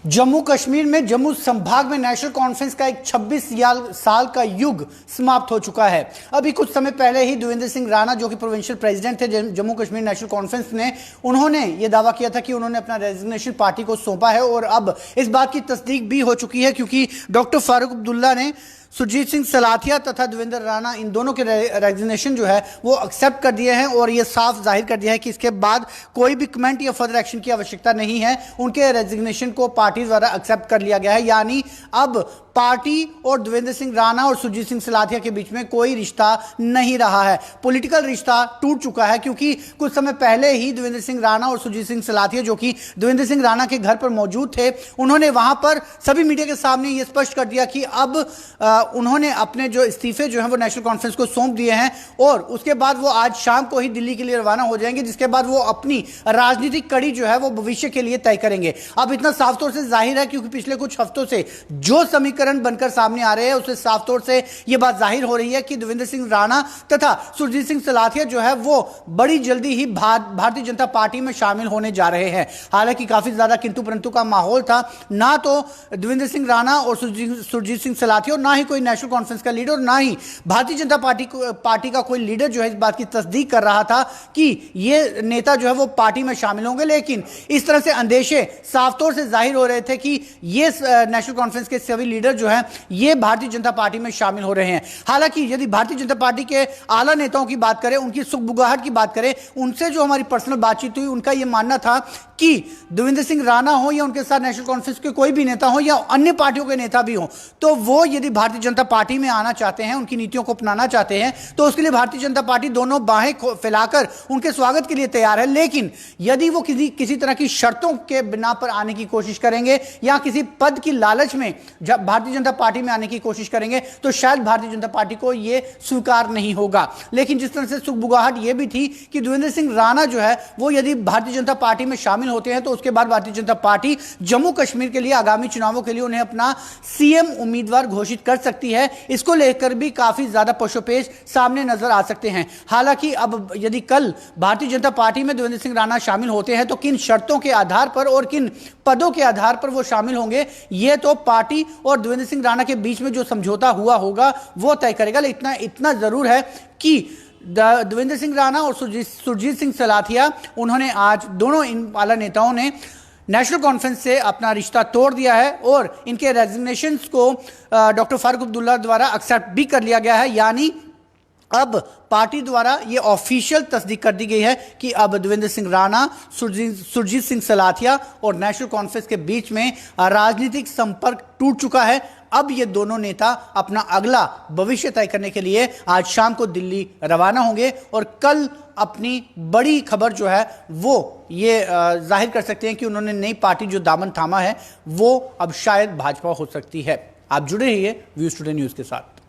जम्मू कश्मीर में जम्मू संभाग में नेशनल कॉन्फ्रेंस का एक 26 साल का युग समाप्त हो चुका है। अभी कुछ समय पहले ही देवेंद्र सिंह राणा, जो कि प्रोविंशियल प्रेसिडेंट थे जम्मू कश्मीर नेशनल कॉन्फ्रेंस ने, उन्होंने ये दावा किया था कि उन्होंने अपना रेजिग्नेशन पार्टी को सौंपा है और अब इस बात की तस्दीक भी हो चुकी है, क्योंकि डॉक्टर फारूक अब्दुल्ला ने सुरजीत सिंह सलाथिया तथा देवेंद्र राणा, इन दोनों के रेजिग्नेशन जो है वो एक्सेप्ट कर दिए हैं और ये साफ जाहिर कर दिया है कि इसके बाद कोई भी कमेंट या फर्दर एक्शन की आवश्यकता नहीं है। उनके रेजिग्नेशन को पार्टी द्वारा एक्सेप्ट कर लिया गया है, यानी अब पार्टी और देवेंद्र सिंह राणा और सुरजीत सिंह सलाथिया के बीच में कोई रिश्ता नहीं रहा है। पॉलिटिकल रिश्ता टूट चुका है, क्योंकि कुछ समय पहले ही देवेंद्र सिंह राणा और सुरजीत सिंह सलाथिया, जो कि देवेंद्र सिंह राणा के घर पर मौजूद थे, उन्होंने वहां पर सभी मीडिया के सामने यह स्पष्ट कर दिया कि अब उन्होंने अपने जो इस्तीफे जो हैं वो नेशनल कॉन्फ्रेंस को सौंप दिए हैं और उसके बाद वो आज शाम को ही दिल्ली के लिए रवाना हो जाएंगे, जिसके बाद वो अपनी राजनीतिक कड़ी जो है वो भविष्य के लिए तय करेंगे। अब इतना साफ तौर से जाहिर है, क्योंकि पिछले कुछ हफ्तों से जो समीकरण बनकर सामने आ रहे हैं उससे साफ तौर से यह बात जाहिर हो रही है कि देवेंद्र सिंह राणा तथा सुरजीत सिंह सलाथिया जो है वो बड़ी जल्दी ही भारतीय जनता पार्टी में शामिल होने जा रहे हैं। हालांकि काफी ज्यादा किंतु परंतु का माहौल था, ना तो देवेंद्र सिंह राणा और सुरजीत सिंह सलाथिया, और ना ही कोई नेशनल कॉन्फ्रेंस का लीडर, ना ही भारतीय जनता पार्टी का कोई लीडर जो है इस बात की तस्दीक कर रहा था कि ये नेता जो है वो पार्टी में शामिल होंगे। लेकिन इस तरह से अंदेशे साफ तौर से जाहिर हो रहे थे कि ये नेशनल कॉन्फ्रेंस के सभी लीडर जो हैं ये भारतीय जनता पार्टी में शामिल हो रहे हैं। हालांकि यदि भारतीय जनता पार्टी के आला नेताओं की बात करें, उनकी सुगबुगाहट की बात करें, उनसे जो हमारी पर्सनल बातचीत हुई, उनका यह मानना था कि देवेंद्र सिंह राणा हो या उनके साथ नेशनल कॉन्फ्रेंस के कोई भी नेता हो या अन्य पार्टियों के नेता भी हो, तो वो यदि भारतीय जनता पार्टी में आना चाहते हैं, उनकी नीतियों को अपनाना चाहते हैं, तो उसके लिए भारतीय जनता पार्टी दोनों बाहें फैलाकर उनके स्वागत के लिए तैयार है। लेकिन यदि वो किसी तरह की शर्तों के बिना पर आने की कोशिश करेंगे या किसी पद की लालच में जब भारतीय जनता पार्टी में आने की कोशिश करेंगे, तो शायद भारतीय जनता पार्टी को यह स्वीकार नहीं होगा। लेकिन जिस तरह से सुगबुगाहट यह भी थी कि देवेंद्र सिंह राणा जो है वो यदि भारतीय जनता पार्टी में शामिल होते हैं तो उसके बाद भारतीय जनता पार्टी जम्मू कश्मीर के लिए आगामी चुनावों के लिए उन्हें अपना सीएम उम्मीदवार घोषित कर सकती है। इसको लेकर भी काफी ज्यादा पशोपेश सामने नजर आ सकते हैं। हालांकि अब यदि कल भारतीय जनता पार्टी में देवेंद्र सिंह राणा शामिल होते हैं तो किन शर्तों के आधार पर और किन पदों के आधार पर वो शामिल होंगे, यह तो पार्टी और देवेंद्र सिंह राणा के बीच में जो समझौता हुआ होगा वो तय करेगा। लेकिन इतना जरूर है कि देवेंद्र सिंह राणा और सुरजीत सिंह सलाथिया, उन्होंने आज दोनों इन आला नेताओं ने नेशनल कॉन्फ्रेंस से अपना रिश्ता तोड़ दिया है और इनके रेजिग्नेशंस को डॉक्टर फारूक अब्दुल्ला द्वारा एक्सेप्ट भी कर लिया गया है। यानी अब पार्टी द्वारा यह ऑफिशियल तस्दीक कर दी गई है कि अब देवेंद्र सिंह राणा, सुरजीत सिंह सलाथिया और नेशनल कॉन्फ्रेंस के बीच में राजनीतिक संपर्क टूट चुका है। अब ये दोनों नेता अपना अगला भविष्य तय करने के लिए आज शाम को दिल्ली रवाना होंगे और कल अपनी बड़ी खबर जो है वो ये जाहिर कर सकते हैं कि उन्होंने नई पार्टी जो दामन थामा है वो अब शायद भाजपा हो सकती है। आप जुड़े रहिए व्यूज टुडे न्यूज के साथ।